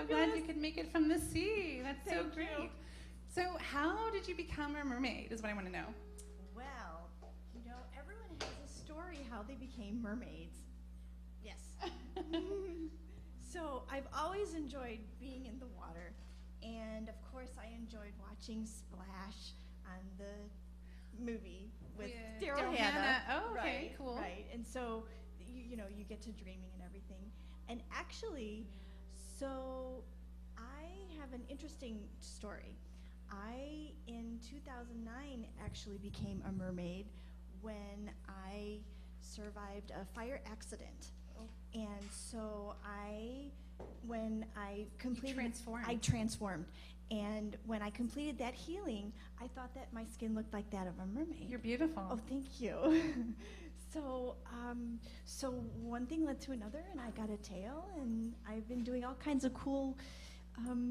so glad you could make it from the sea. That's so great. So how did you become a mermaid is what I want to know. Well, everyone has a story how they became mermaids. Yes. So I've always enjoyed being in the water. And of course I enjoyed watching Splash on the movie with Daryl Hannah. Oh, okay, cool. Right, and so you get to dreaming and everything. And actually, so I have an interesting story. I, in 2009, actually became a mermaid when I survived a fire accident. Oh. And so when I completed, I transformed. And when I completed that healing, I thought that my skin looked like that of a mermaid. You're beautiful. Oh, thank you. So one thing led to another, and I got a tail, and I've been doing all kinds of cool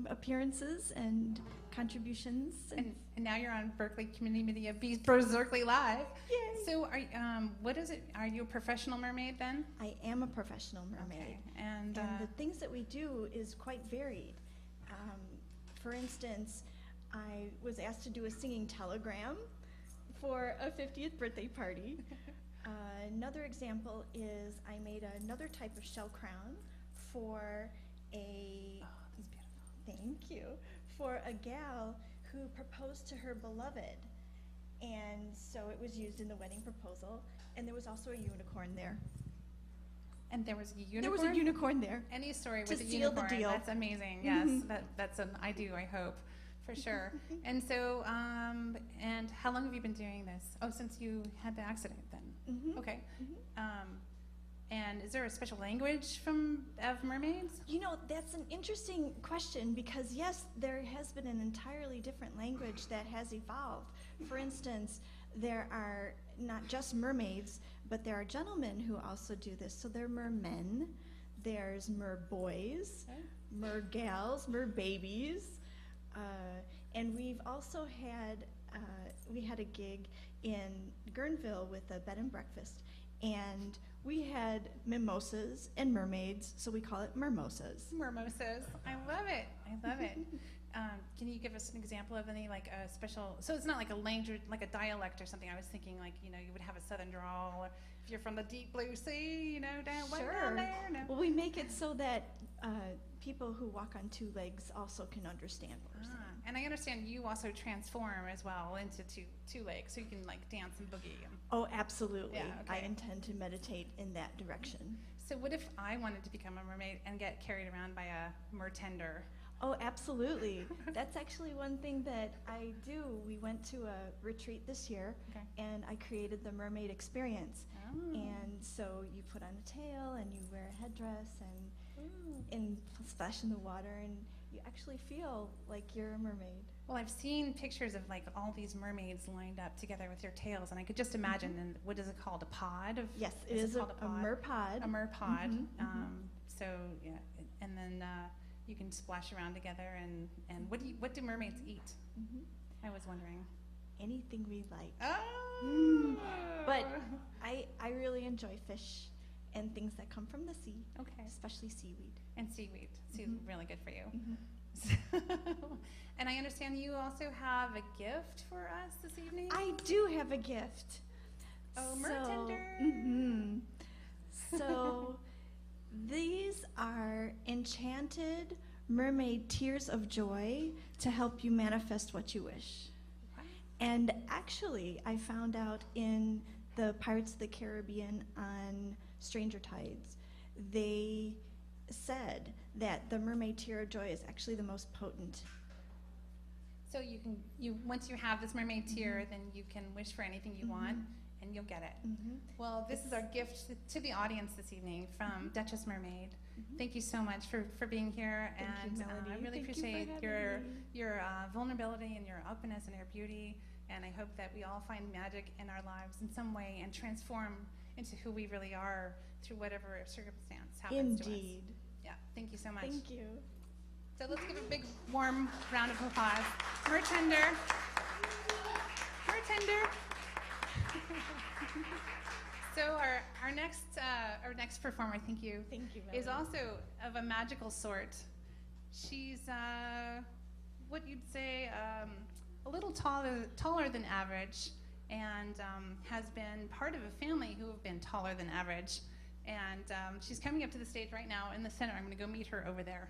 appearances and contributions. And now you're on Berkeley Community Media, Berzerkeley Live. Yay! So what is it? Are you a professional mermaid then? I am a professional mermaid. Okay. And the things that we do is quite varied. For instance, I was asked to do a singing telegram for a 50th birthday party. Another example is I made another type of shell crown for a that's beautiful. Thank you. For a gal who proposed to her beloved. And so it was used in the wedding proposal. And there was also a unicorn there. And there was a unicorn? There was a unicorn there. Any story with a to seal unicorn. the deal. That's amazing. Yes, that's an I do, I hope, for sure. And so, and how long have you been doing this? Oh, since you had the accident then. Okay. And is there a special language of mermaids? That's an interesting question because yes, there has been an entirely different language that has evolved. For instance, there are not just mermaids, but there are gentlemen who also do this. So there are mermen, there's merboys, mergals, merbabies, and we've also had we had a gig in Guerneville with a bed and breakfast, and we had mimosas and mermaids, so we call it mermosas. Mermosas. I love it. I love it. Can you give us an example of any like a special? So it's not like a language, like a dialect or something. I was thinking like you would have a southern drawl, or if you're from the deep blue sea, down way down there. No. Well, we make it so that people who walk on two legs also can understand what we're saying. And I understand you also transform as well into two legs, so you can like dance and boogie. Oh, absolutely. Yeah, okay. I intend to meditate in that direction. So what if I wanted to become a mermaid and get carried around by a mertender? Oh, absolutely. That's actually one thing that I do. We went to a retreat this year, and I created the mermaid experience. Oh. And so you put on a tail, and you wear a headdress, and splash in the water, and you actually feel like you're a mermaid. Well, I've seen pictures of like all these mermaids lined up together with their tails, and I could just imagine. And what is it called? A pod? Yes, it is a merpod. A merpod. So yeah, and then you can splash around together. And what do mermaids eat? I was wondering. Anything we like. Oh. But I really enjoy fish and things that come from the sea. Okay. Especially seaweed. And seaweed. Seaweed, really good for you. And I understand you also have a gift for us this evening? I do have a gift. Oh, mertender. So these are enchanted mermaid tears of joy to help you manifest what you wish. Wow. And actually, I found out in the Pirates of the Caribbean on Stranger Tides, they said that the mermaid tear of joy is actually the most potent. So once you have this mermaid tear, then you can wish for anything you want, and you'll get it. Well, this is our gift to the audience this evening from Duchess Mermaid. Thank you so much for being here, Thank you, Melody. I really appreciate your vulnerability and your openness and your beauty. And I hope that we all find magic in our lives in some way and transform into who we really are through whatever circumstance happens to us. Indeed. Yeah, thank you so much. Thank you. So let's give a big warm round of applause. Mertender. Mertender. So our next performer, thank you, Melody. is also of a magical sort. She's what you'd say a little taller than average, and has been part of a family who have been taller than average. And she's coming up to the stage right now in the center. I'm going to go meet her over there.